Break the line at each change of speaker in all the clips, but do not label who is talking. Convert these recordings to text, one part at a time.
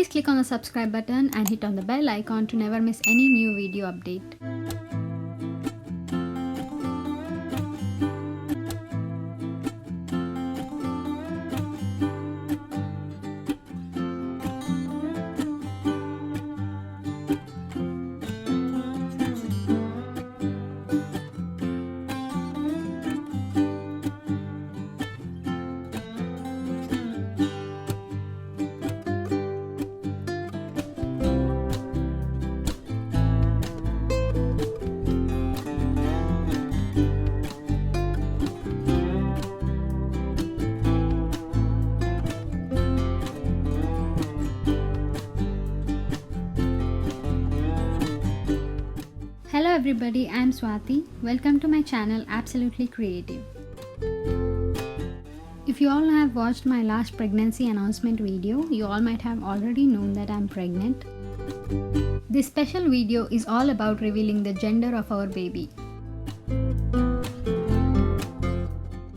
Please click on the subscribe button and hit on the bell icon to never miss any new video update. Hello everybody, I am Swathi. Welcome to my channel Absolutely Creative. If you all have watched my last pregnancy announcement video, you all might have already known that I am pregnant. This special video is all about revealing the gender of our baby.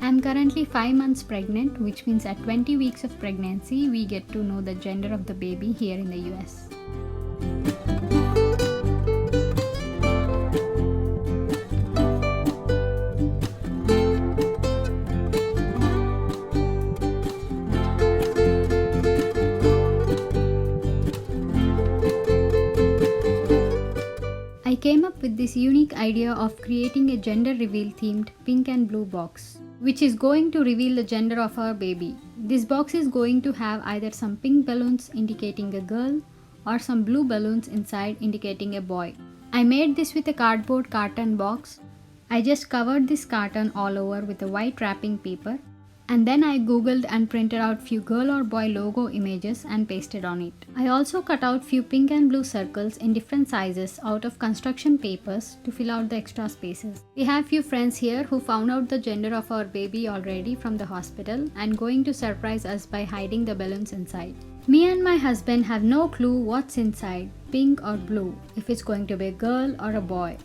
I am currently 5 months pregnant, which means at 20 weeks of pregnancy, we get to know the gender of the baby here in the US. I came up with this unique idea of creating a gender reveal themed pink and blue box, which is going to reveal the gender of our baby. This box is going to have either some pink balloons indicating a girl or some blue balloons inside indicating a boy. I made this with a cardboard carton box. I just covered this carton all over with a white wrapping paper, and then I googled and printed out few girl or boy logo images and pasted on it. I also cut out few pink and blue circles in different sizes out of construction papers to fill out the extra spaces. We have few friends here who found out the gender of our baby already from the hospital and going to surprise us by hiding the balloons inside. Me and my husband have no clue what's inside, pink or blue, if it's going to be a girl or a boy.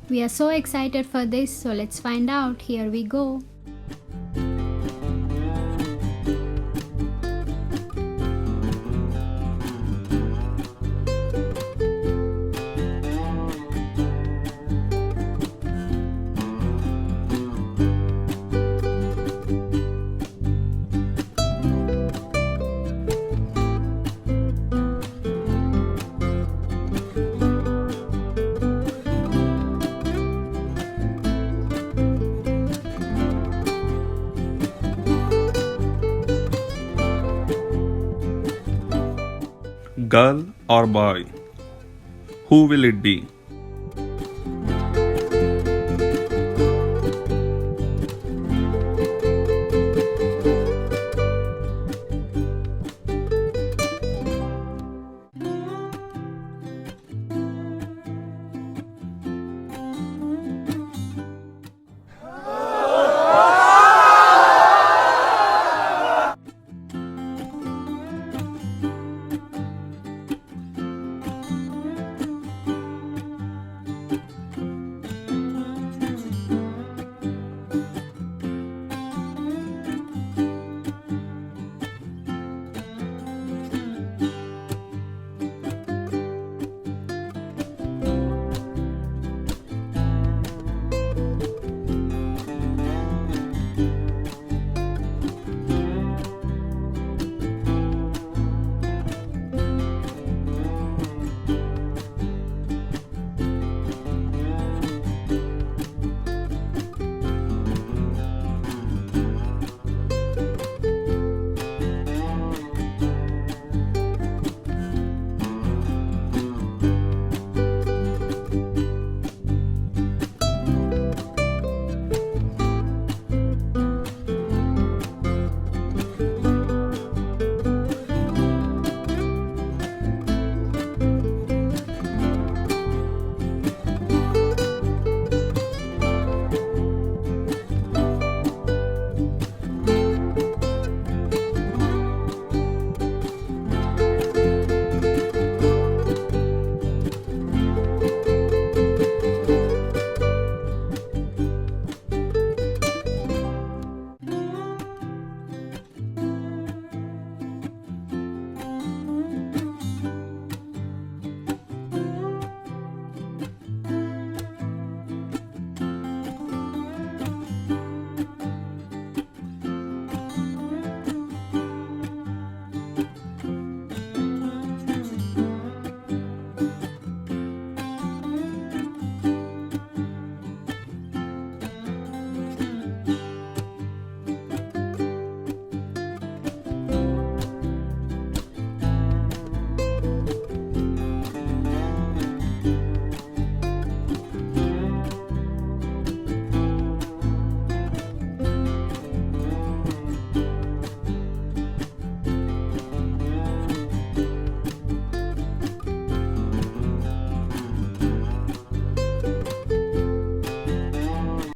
We are so excited for this, so let's find out. Here we go.
Girl or boy? Who will it be?